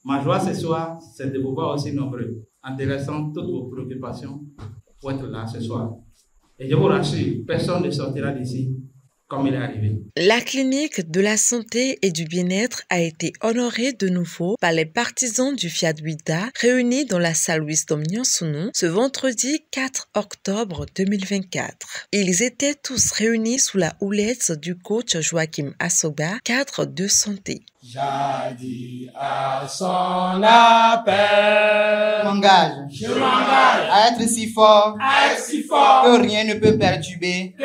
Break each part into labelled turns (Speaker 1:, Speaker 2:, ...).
Speaker 1: Ma joie ce soir, c'est de vous voir aussi nombreux, en délaissant toutes vos préoccupations pour être là ce soir. Et je vous rassure, personne ne sortira d'ici comme il est arrivé.
Speaker 2: La clinique de la santé et du bien-être a été honorée de nouveau par les partisans du Fiat 8A réunis dans la salle Wisdom Nyansounou ce vendredi 4 octobre 2024. Ils étaient tous réunis sous la houlette du coach Joachim Assoba, cadre de santé.
Speaker 3: J'adis à son appel.
Speaker 4: Je m'engage à être si fort, que rien ne peut perturber,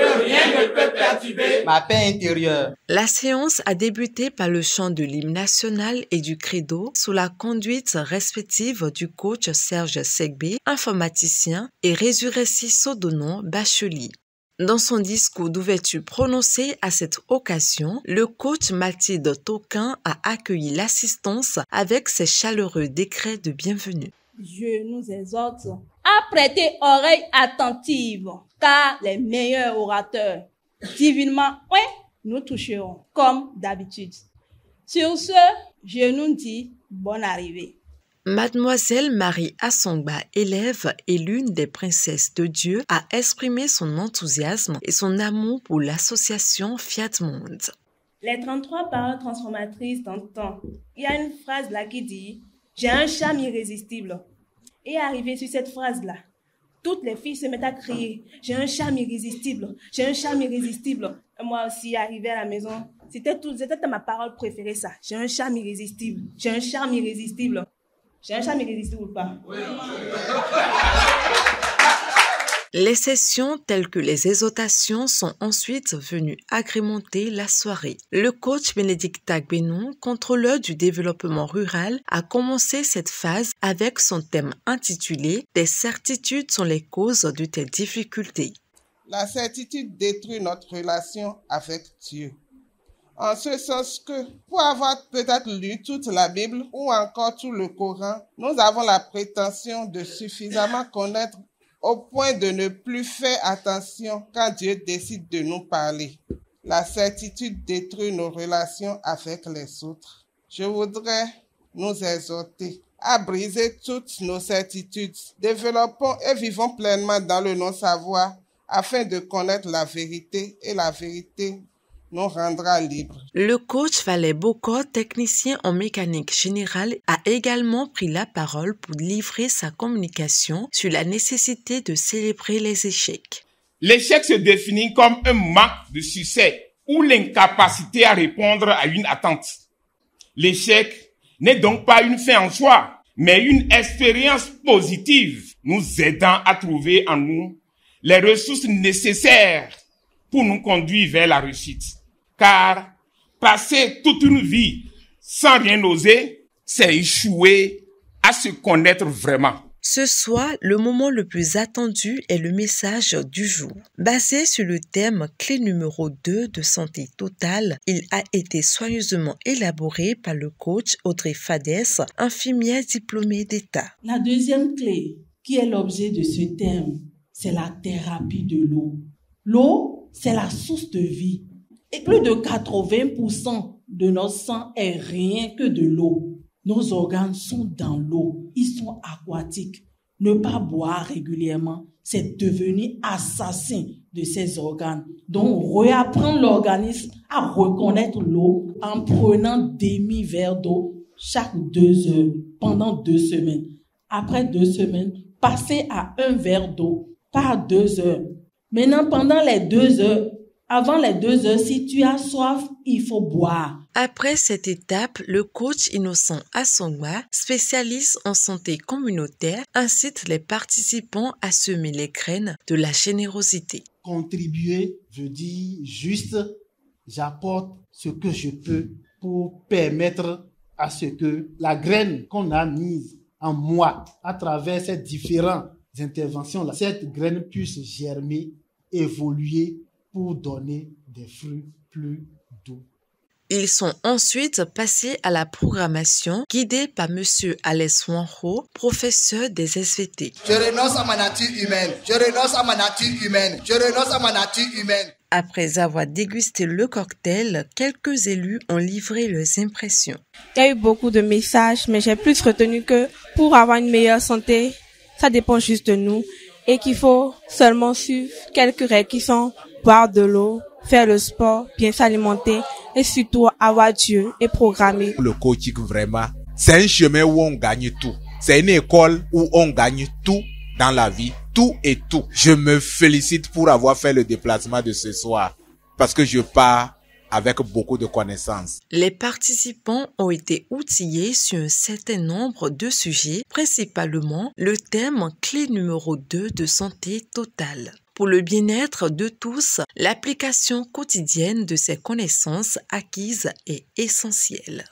Speaker 4: ma paix intérieure.
Speaker 2: La séance a débuté par le chant de l'hymne national et du credo sous la conduite respective du coach Serge Segbe, informaticien, et Résurrection Sodonon Bacheli. Dans son discours d'ouverture prononcé à cette occasion, le coach Mathilde Toquin a accueilli l'assistance avec ses chaleureux décrets de bienvenue.
Speaker 5: Je nous exhorte à prêter oreille attentive, car les meilleurs orateurs, divinement, oui, nous toucherons, comme d'habitude. Sur ce, je nous dis bonne arrivée.
Speaker 2: Mademoiselle Marie Assongba, élève et l'une des princesses de Dieu, a exprimé son enthousiasme et son amour pour l'association Fiat Monde.
Speaker 5: Les 33 paroles transformatrices d'antan. Il y a une phrase là qui dit « J'ai un charme irrésistible ». Et arrivé sur cette phrase-là, toutes les filles se mettent à crier « J'ai un charme irrésistible, j'ai un charme irrésistible ». Et moi aussi, arrivé à la maison, c'était ma parole préférée ça. « J'ai un charme irrésistible, j'ai un charme irrésistible ». J'ai un charme irrésistible ou pas? Oui.
Speaker 2: Les sessions telles que les exhortations sont ensuite venues agrémenter la soirée. Le coach Bénédicte Tagbenon, contrôleur du développement rural, a commencé cette phase avec son thème intitulé « Des certitudes sont les causes de tes difficultés ».
Speaker 6: La certitude détruit notre relation avec Dieu. En ce sens que, pour avoir peut-être lu toute la Bible ou encore tout le Coran, nous avons la prétention de suffisamment connaître au point de ne plus faire attention quand Dieu décide de nous parler. La certitude détruit nos relations avec les autres. Je voudrais nous exhorter à briser toutes nos certitudes. Développons et vivons pleinement dans le non-savoir afin de connaître la vérité et la vérité nous rendra libres.
Speaker 2: Le coach Valais Bokor, technicien en mécanique générale, a également pris la parole pour livrer sa communication sur la nécessité de célébrer les échecs.
Speaker 3: L'échec se définit comme un manque de succès ou l'incapacité à répondre à une attente. L'échec n'est donc pas une fin en soi, mais une expérience positive nous aidant à trouver en nous les ressources nécessaires pour nous conduire vers la réussite. Car passer toute une vie sans rien oser, c'est échouer à se connaître vraiment.
Speaker 2: Ce soir, le moment le plus attendu est le message du jour. Basé sur le thème clé numéro 2 de santé totale, il a été soigneusement élaboré par le coach Audrey Fadès, infirmière diplômée d'État.
Speaker 7: La deuxième clé, qui est l'objet de ce thème, c'est la thérapie de l'eau. L'eau, c'est la source de vie. Et plus de 80% de notre sang est rien que de l'eau. Nos organes sont dans l'eau. Ils sont aquatiques. Ne pas boire régulièrement, c'est devenir assassin de ces organes. Donc, réapprendre l'organisme à reconnaître l'eau en prenant demi-verre d'eau chaque 2 heures pendant 2 semaines. Après 2 semaines, passez à 1 verre d'eau par 2 heures. Maintenant, pendant les 2 heures, avant les 2 heures, si tu as soif, il faut boire.
Speaker 2: Après cette étape, le coach Innocent Assongba, spécialiste en santé communautaire, incite les participants à semer les graines de la générosité.
Speaker 8: Contribuer, je dis juste, j'apporte ce que je peux pour permettre à ce que la graine qu'on a mise en moi à travers ces différentes interventions-là, cette graine puisse germer, évoluer pour donner des fruits plus doux.
Speaker 2: Ils sont ensuite passés à la programmation guidée par M. Alès Wanro, professeur des SVT.
Speaker 4: Je renonce à ma nature humaine. Je renonce à ma nature humaine. Je renonce à ma nature humaine.
Speaker 2: Après avoir dégusté le cocktail, quelques élus ont livré leurs impressions.
Speaker 5: Il y a eu beaucoup de messages, mais j'ai plus retenu que pour avoir une meilleure santé, ça dépend juste de nous et qu'il faut seulement suivre quelques règles qui sont boire de l'eau, faire le sport, bien s'alimenter et surtout avoir Dieu et programmer.
Speaker 9: Le coaching, vraiment, c'est un chemin où on gagne tout. C'est une école où on gagne tout dans la vie, tout et tout. Je me félicite pour avoir fait le déplacement de ce soir parce que je pars avec beaucoup de connaissances.
Speaker 2: Les participants ont été outillés sur un certain nombre de sujets, principalement le thème clé numéro 2 de santé totale. Pour le bien-être de tous, l'application quotidienne de ces connaissances acquises est essentielle.